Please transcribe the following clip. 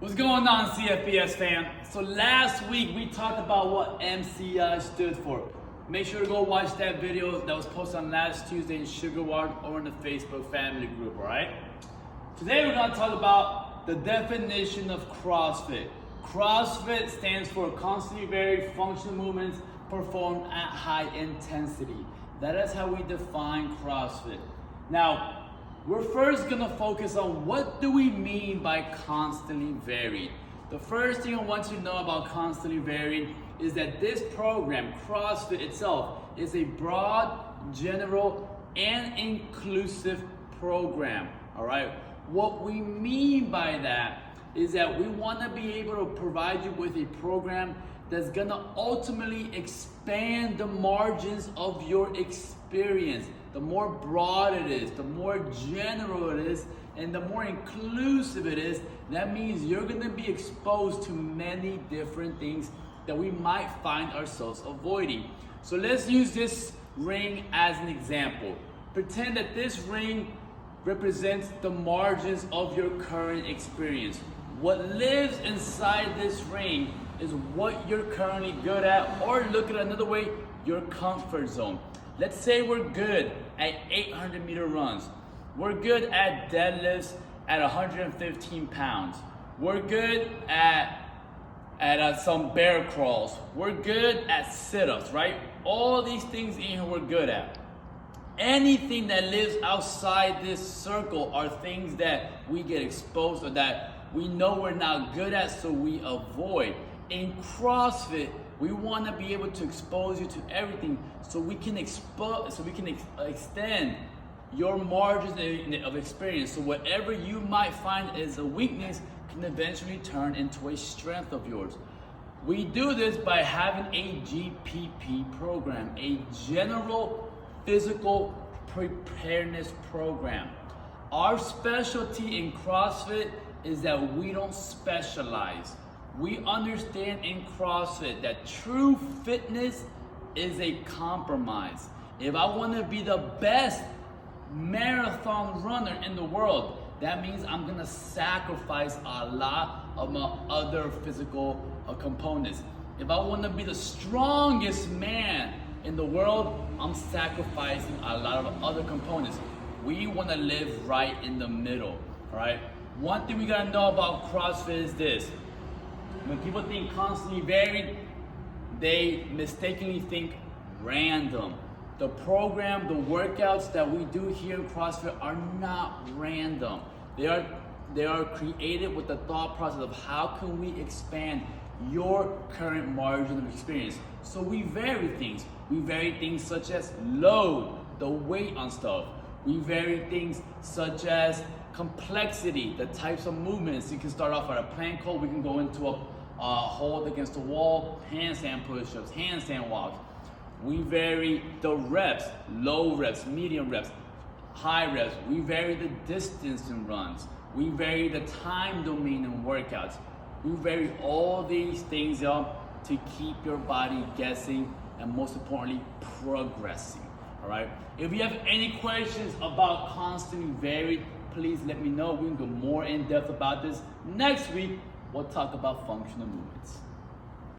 What's going on, CFBS fam? So last week we talked about what MCI stood for. Make sure to go watch that video that was posted on last Tuesday in Sugarward or in the Facebook family group, alright? Today we're going to talk about the definition of CrossFit. CrossFit stands for constantly varied functional movements performed at high intensity. That is how we define CrossFit. Now, we're first gonna focus on what do we mean by constantly varied. The first thing I want you to know about constantly varied is that this program, CrossFit itself, is a broad, general, and inclusive program, all right? What we mean by that is that we wanna be able to provide you with a program that's gonna ultimately expand the margins of your experience. The more broad it is, the more general it is, and the more inclusive it is, that means you're gonna be exposed to many different things that we might find ourselves avoiding. So let's use this ring as an example. Pretend that this ring represents the margins of your current experience. What lives inside this ring is what you're currently good at, or look at it another way, your comfort zone. Let's say we're good at 800-meter runs. We're good at deadlifts at 115 pounds. We're good at some bear crawls. We're good at sit-ups, right? All these things in here we're good at. Anything that lives outside this circle are things that we get exposed or that we know we're not good at, so we avoid. In CrossFit, we want to be able to expose you to everything, so we can extend your margins of experience. So whatever you might find as a weakness can eventually turn into a strength of yours. We do this by having a GPP program, a general physical preparedness program. Our specialty in CrossFit is that we don't specialize. We understand in CrossFit that true fitness is a compromise. If I want to be the best marathon runner in the world, that means I'm going to sacrifice a lot of my other physical components. If I want to be the strongest man in the world, I'm sacrificing a lot of other components. We want to live right in the middle, all right? One thing we got to know about CrossFit is this. When people think constantly varied, they mistakenly think random. The program, the workouts that we do here in CrossFit are not random. They are created with the thought process of how can we expand your current margin of experience. So we vary things. We vary things such as load, the weight on stuff. We vary things such as complexity, the types of movements. You can start off at a plank hold, we can go into a hold against the wall, handstand push-ups, handstand walks. We vary the reps, low reps, medium reps, high reps. We vary the distance in runs. We vary the time domain in workouts. We vary all these things up to keep your body guessing and most importantly, progressing, all right? If you have any questions about constantly varied, please let me know. We can go more in depth about this. Next week, we'll talk about functional movements.